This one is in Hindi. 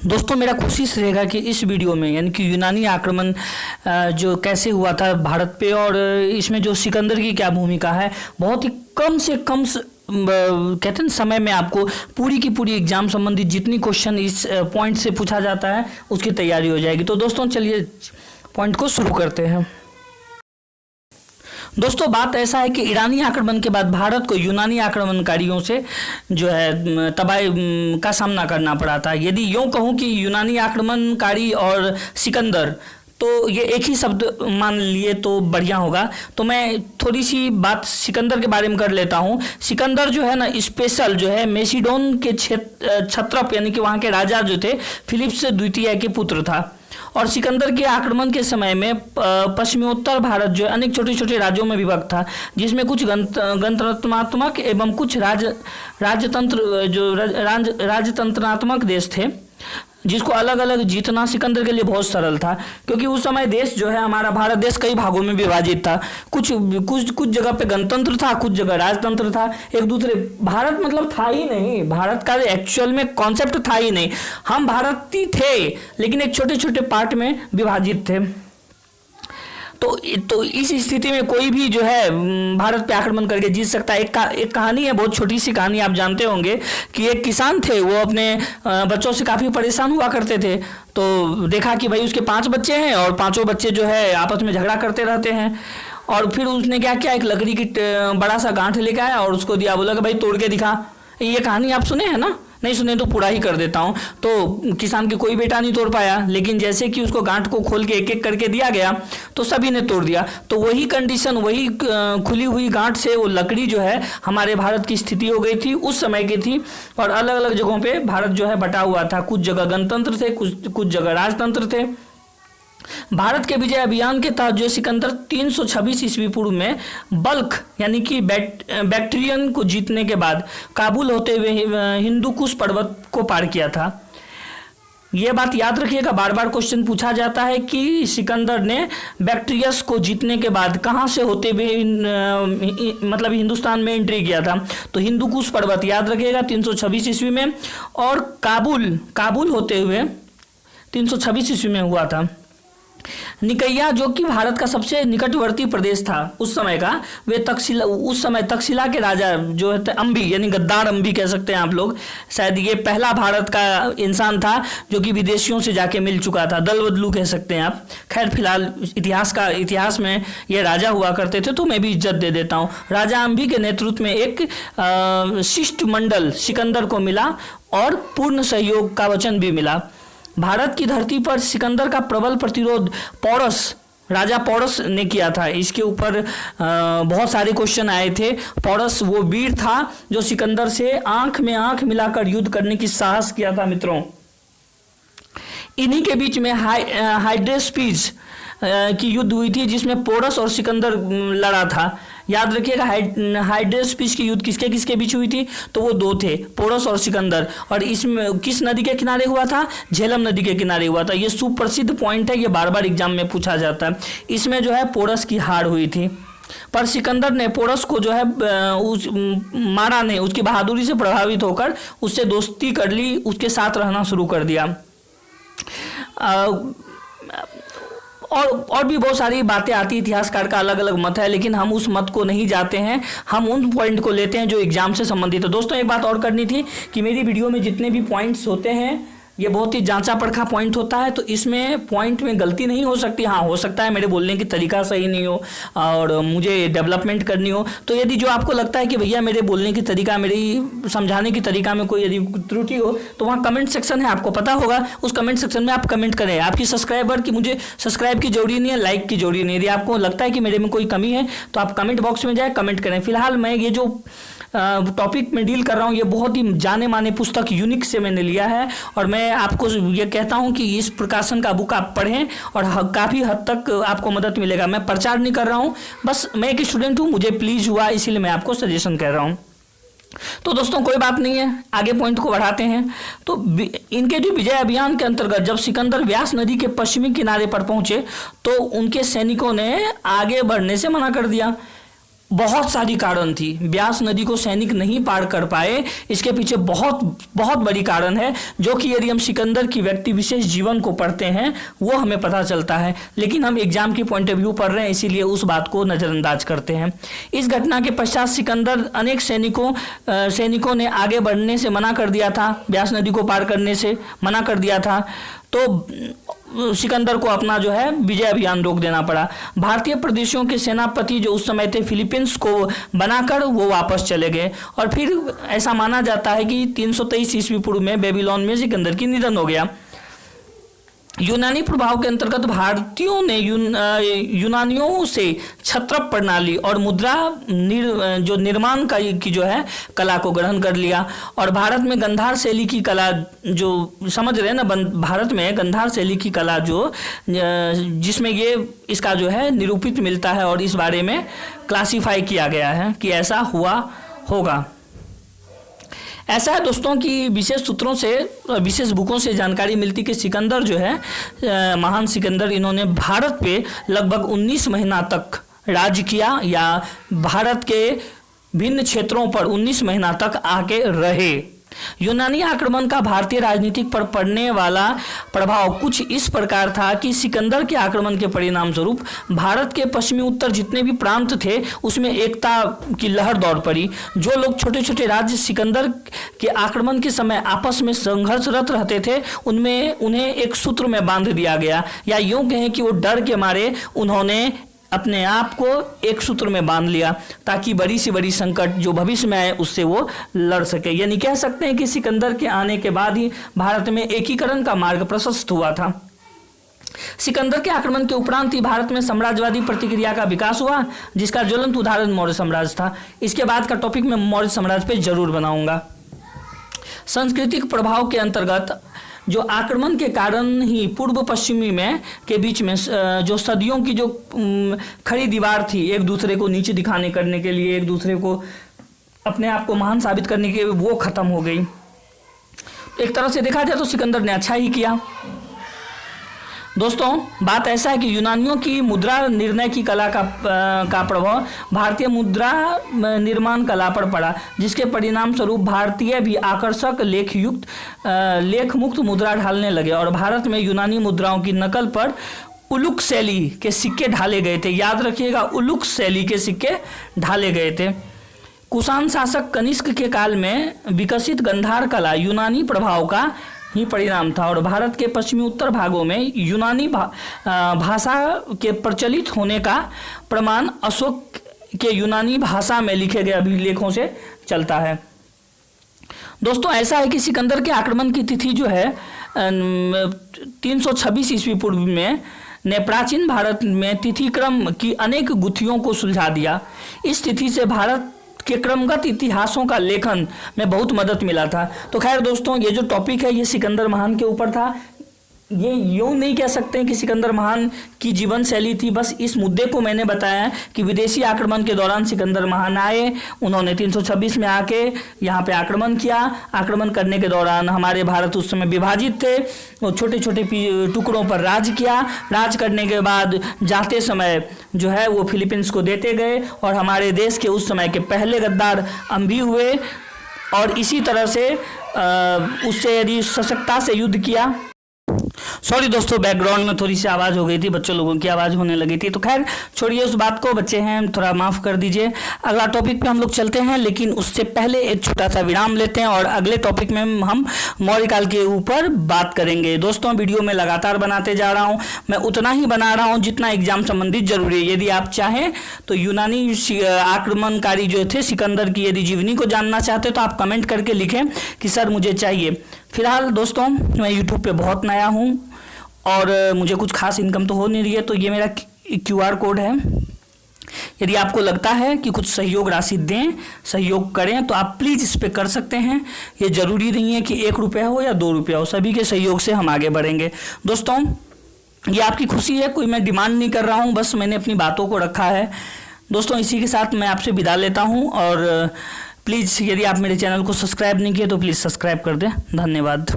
दोस्तों मेरा कोशिश रहेगा कि इस वीडियो में यानी कि यूनानी आक्रमण जो कैसे हुआ था भारत पे और इसमें जो सिकंदर की क्या भूमिका है, बहुत ही कम से कम कहते हैं समय में आपको पूरी की पूरी एग्जाम संबंधित जितनी क्वेश्चन इस पॉइंट से पूछा जाता है उसकी तैयारी हो जाएगी। तो दोस्तों चलिए पॉइंट को शुरू करते हैं। दोस्तों बात ऐसा है कि ईरानी आक्रमण के बाद भारत को यूनानी आक्रमणकारियों से जो है तबाही का सामना करना पड़ा था। यदि यूँ कहूँ कि यूनानी आक्रमणकारी और सिकंदर तो ये एक ही शब्द मान लिए तो बढ़िया होगा। तो मैं थोड़ी सी बात सिकंदर के बारे में कर लेता हूँ। सिकंदर जो है ना स्पेशल जो है मेसिडोन के क्षत्रप यानी कि वहाँ के राजा जो थे फिलिप्स द्वितीय के पुत्र था। और सिकंदर के आक्रमण के समय में पश्चिमोत्तर भारत जो अनेक छोटे छोटे राज्यों में विभक्त था, जिसमें कुछ गणतंत्रात्मक एवं कुछ राजतंत्रात्मक देश थे, जिसको अलग अलग जीतना सिकंदर के लिए बहुत सरल था, क्योंकि उस समय देश जो है हमारा भारत देश कई भागों में विभाजित था। कुछ जगह पे गणतंत्र था, कुछ जगह राजतंत्र था। एक दूसरे भारत मतलब था ही नहीं, भारत का एक्चुअल में कॉन्सेप्ट था ही नहीं। हम भारतीय थे लेकिन एक छोटे छोटे पार्ट में विभाजित थे। तो इस स्थिति में कोई भी जो है भारत पे आक्रमण करके जीत सकता है। एक कहानी है, बहुत छोटी सी कहानी, आप जानते होंगे कि एक किसान थे, वो अपने बच्चों से काफ़ी परेशान हुआ करते थे। तो देखा कि भाई उसके 5 बच्चे हैं और 5 बच्चे जो है आपस में झगड़ा करते रहते हैं। और फिर उसने क्या किया, एक लकड़ी की बड़ा सा गांठ लेके आया और उसको दिया, बोला कि भाई तोड़ के दिखा। ये कहानी आप सुने हैं ना? नहीं सुने तो पूरा ही कर देता हूँ। तो किसान के कोई बेटा नहीं तोड़ पाया, लेकिन जैसे कि उसको गांठ को खोल के एक एक करके दिया गया तो सभी ने तोड़ दिया। तो वही कंडीशन, वही खुली हुई गांठ से वो लकड़ी जो है हमारे भारत की स्थिति हो गई थी, उस समय की थी। और अलग अलग जगहों पे भारत जो है बटा हुआ था, कुछ जगह गणतंत्र थे, कुछ जगह राजतंत्र थे। भारत के विजय अभियान के तहत जो सिकंदर 326 ईस्वी पूर्व में बल्ख यानी कि बैक्ट्रियन को जीतने के बाद काबुल होते हुए हिंदू कुश पर्वत को पार किया था। यह बात याद रखिएगा, बार बार क्वेश्चन पूछा जाता है कि सिकंदर ने बैक्ट्रियस को जीतने के बाद कहां से होते हुए मतलब हिंदुस्तान में एंट्री किया था। तो हिंदू कुश पर्वत याद रखिएगा 326 ईस्वी में, और काबुल होते हुए 326 ईस्वी में हुआ था। निकैया जो कि भारत का सबसे निकटवर्ती प्रदेश था उस समय का, वे उस समय तक्षशिला के राजा जो है अंबी यानी गद्दार अंबी कह सकते हैं आप लोग, शायद ये पहला भारत का इंसान था जो कि विदेशियों से जाके मिल चुका था, दल बदलू कह सकते हैं आप। खैर फिलहाल इतिहास में ये राजा हुआ करते थे तो मैं भी इज्जत दे देता हूँ। राजा अंबी के नेतृत्व में एक शिष्टमंडल सिकंदर को मिला और पूर्ण सहयोग का वचन भी मिला। भारत की धरती पर सिकंदर का प्रबल प्रतिरोध राजा पौरस ने किया था। इसके ऊपर बहुत सारे क्वेश्चन आए थे। पौरस वो वीर था जो सिकंदर से आंख में आंख मिलाकर युद्ध करने की साहस किया था मित्रों। इन्हीं के बीच में हाइड्रेस्पीज की युद्ध हुई थी, जिसमें पोरस और सिकंदर लड़ा था। याद रखिएगा हाइड्रेस्पीज की युद्ध किसके किसके बीच हुई थी, तो वो 2 थे, पोरस और सिकंदर। और इसमें किस नदी के किनारे हुआ था? झेलम नदी के किनारे हुआ था। ये सुप्रसिद्ध पॉइंट है, ये बार बार एग्जाम में पूछा जाता है। इसमें जो है पोरस की हार हुई थी, पर सिकंदर ने पोरस को जो है मारा नहीं, उसकी बहादुरी से प्रभावित होकर उससे दोस्ती कर ली, उसके साथ रहना शुरू कर दिया। और भी बहुत सारी बातें आती, इतिहासकार का अलग अलग मत है, लेकिन हम उस मत को नहीं जाते हैं, हम उन पॉइंट को लेते हैं जो एग्जाम से संबंधित है। दोस्तों एक बात और करनी थी कि मेरी वीडियो में जितने भी पॉइंट्स होते हैं ये बहुत ही जांचा परखा पॉइंट होता है, तो इसमें पॉइंट में गलती नहीं हो सकती। हाँ, हो सकता है मेरे बोलने की तरीका सही नहीं हो और मुझे डेवलपमेंट करनी हो। तो यदि जो आपको लगता है कि भैया मेरे बोलने की तरीका, मेरी समझाने की तरीका में कोई यदि त्रुटि हो तो वहाँ कमेंट सेक्शन है, आपको पता होगा, उस कमेंट सेक्शन में आप कमेंट करें। आपकी सब्सक्राइबर की मुझे सब्सक्राइब की जरूरी नहीं है, लाइक की जरूरी नहीं है। यदि आपको लगता है कि मेरे में कोई कमी है तो आप कमेंट बॉक्स में जाए कमेंट करें। फिलहाल मैं ये जो टॉपिक में डील कर रहा हूँ ये बहुत ही जाने माने पुस्तक यूनिक से मैंने लिया है, और मैं आपको ये कहता हूँ कि इस प्रकाशन का बुक आप पढ़ें और काफ़ी हद तक आपको मदद मिलेगा। मैं प्रचार नहीं कर रहा हूँ, बस मैं एक स्टूडेंट हूँ, मुझे प्लीज हुआ इसीलिए मैं आपको सजेशन कर रहा हूँ। तो दोस्तों कोई बात नहीं है, आगे पॉइंट को बढ़ाते हैं। तो इनके जो विजय अभियान के अंतर्गत जब सिकंदर व्यास नदी के पश्चिमी किनारे पर पहुंचे तो उनके सैनिकों ने आगे बढ़ने से मना कर दिया। बहुत सारी कारण थी। ब्यास नदी को सैनिक नहीं पार कर पाए, इसके पीछे बहुत बहुत बड़ी कारण है, जो कि यदि हम सिकंदर की व्यक्ति विशेष जीवन को पढ़ते हैं वो हमें पता चलता है, लेकिन हम एग्जाम की पॉइंट ऑफ व्यू पढ़ रहे हैं, इसीलिए उस बात को नज़रअंदाज करते हैं। इस घटना के पश्चात सिकंदर अनेक सैनिकों ने आगे बढ़ने से मना कर दिया था, ब्यास नदी को पार करने से मना कर दिया था, तो सिकंदर को अपना जो है विजय अभियान रोक देना पड़ा। भारतीय प्रदेशों के सेनापति जो उस समय थे फिलीपींस को बनाकर वो वापस चले गए, और फिर ऐसा माना जाता है कि 323 ईस्वी पूर्व में बेबीलोन में सिकंदर की निधन हो गया। यूनानी प्रभाव के अंतर्गत भारतीयों ने यूनानियों से छत्रप प्रणाली और मुद्रा जो निर्माण की जो है कला को ग्रहण कर लिया, और भारत में गंधार शैली की कला जो समझ रहे हैं ना, भारत में गंधार शैली की कला जो जिसमें ये इसका जो है निरूपित मिलता है, और इस बारे में क्लासिफाई किया गया है कि ऐसा हुआ होगा। ऐसा है दोस्तों कि विशेष सूत्रों से, विशेष बुकों से जानकारी मिलती कि सिकंदर जो है महान सिकंदर, इन्होंने भारत पे लगभग 19 महीना तक राज किया, या भारत के भिन्न क्षेत्रों पर 19 महीना तक आके रहे। यूनानी आक्रमण का भारतीय राजनीति पर पड़ने वाला प्रभाव कुछ इस प्रकार था कि सिकंदर के आक्रमण के परिणाम स्वरूप भारत के पश्चिमी उत्तर जितने भी प्रांत थे उसमें एकता की लहर दौड़ पड़ी। जो लोग छोटे छोटे राज्य सिकंदर के आक्रमण के समय आपस में संघर्षरत रहते थे उन्हें एक सूत्र में बांध दिया गया, या यूं कहें कि वो डर के मारे उन्होंने अपने आप को एक सूत्र में बांध लिया, ताकि बड़ी से बड़ी संकट जो भविष्य में आए उससे वो लड़ सके। यानी कह सकते हैं कि सिकंदर के आने के बाद ही भारत में एकीकरण का मार्ग प्रशस्त हुआ था। सिकंदर के आक्रमण के उपरांत ही भारत में साम्राज्यवादी प्रतिक्रिया का विकास हुआ, जिसका ज्वलंत उदाहरण मौर्य साम्राज्य था। इसके बाद का टॉपिक मैं मौर्य साम्राज्य पे जरूर बनाऊंगा। सांस्कृतिक प्रभाव के अंतर्गत जो आक्रमण के कारण ही पूर्व पश्चिमी में के बीच में जो सदियों की जो खड़ी दीवार थी, एक दूसरे को नीचे दिखाने करने के लिए, एक दूसरे को अपने आप को महान साबित करने के लिए, वो खत्म हो गई। एक तरह से देखा जाए तो सिकंदर ने अच्छा ही किया। दोस्तों बात ऐसा है कि यूनानियों की मुद्रा निर्णय की कला का प्रभाव भारतीय मुद्रा निर्माण कला पर पड़ा, जिसके परिणाम स्वरूप भारतीय भी आकर्षक लेख मुक्त मुद्रा ढालने लगे, और भारत में यूनानी मुद्राओं की नकल पर उलुक शैली के सिक्के ढाले गए थे। याद रखिएगा, उलुक शैली के सिक्के ढाले गए थे। कुषाण शासक कनिष्क के काल में विकसित गंधार कला यूनानी प्रभाव का ही परिणाम था, और भारत के पश्चिमी उत्तर भागों में यूनानी भाषा के प्रचलित होने का प्रमाण अशोक के यूनानी भाषा में लिखे गए अभिलेखों से चलता है। दोस्तों ऐसा है कि सिकंदर के आक्रमण की तिथि जो है 326 ईस्वी पूर्व में ने प्राचीन भारत में तिथि क्रम की अनेक गुत्थियों को सुलझा दिया। इस तिथि से भारत के क्रमगत इतिहासों का लेखन में बहुत मदद मिला था। तो खैर दोस्तों, ये जो टॉपिक है ये सिकंदर महान के ऊपर था। ये यूँ नहीं कह सकते हैं कि सिकंदर महान की जीवन शैली थी, बस इस मुद्दे को मैंने बताया कि विदेशी आक्रमण के दौरान सिकंदर महान आए, उन्होंने 326 में आके यहाँ पे आक्रमण किया। आक्रमण करने के दौरान हमारे भारत उस समय विभाजित थे, वो छोटे छोटे टुकड़ों पर राज किया। राज करने के बाद जाते समय जो है वो फिलीपींस को देते गए, और हमारे देश के उस समय के पहले गद्दार अम्भी हुए, और इसी तरह से उससे यदि सशक्तता से युद्ध किया। सॉरी दोस्तों, बैकग्राउंड में थोड़ी सी आवाज़ हो गई थी, बच्चों लोगों की आवाज़ होने लगी थी, तो खैर छोड़िए उस बात को, बच्चे हैं थोड़ा माफ़ कर दीजिए। अगला टॉपिक पे हम लोग चलते हैं, लेकिन उससे पहले एक छोटा सा विराम लेते हैं, और अगले टॉपिक में हम मौर्य काल के ऊपर बात करेंगे। दोस्तों वीडियो में लगातार बनाते जा रहा हूँ, मैं उतना ही बना रहा हूँ जितना एग्जाम संबंधित जरूरी है। यदि आप चाहें तो यूनानी आक्रमणकारी जो थे सिकंदर की यदि जीवनी को जानना चाहते तो आप कमेंट करके लिखें कि सर मुझे चाहिए। फिलहाल दोस्तों मैं यूट्यूब पे बहुत नया हूँ और मुझे कुछ खास इनकम तो हो नहीं रही है, तो ये मेरा QR कोड है। यदि आपको लगता है कि कुछ सहयोग राशि दें, सहयोग करें, तो आप प्लीज़ इस पर कर सकते हैं। ये ज़रूरी नहीं है कि 1 रुपया हो या 2 रुपया हो, सभी के सहयोग से हम आगे बढ़ेंगे। दोस्तों ये आपकी खुशी है, कोई मैं डिमांड नहीं कर रहा हूँ, बस मैंने अपनी बातों को रखा है। दोस्तों इसी के साथ मैं आपसे विदा लेता हूँ, और प्लीज़ यदि आप मेरे चैनल को सब्सक्राइब नहीं किए तो प्लीज़ सब्सक्राइब कर दें। धन्यवाद।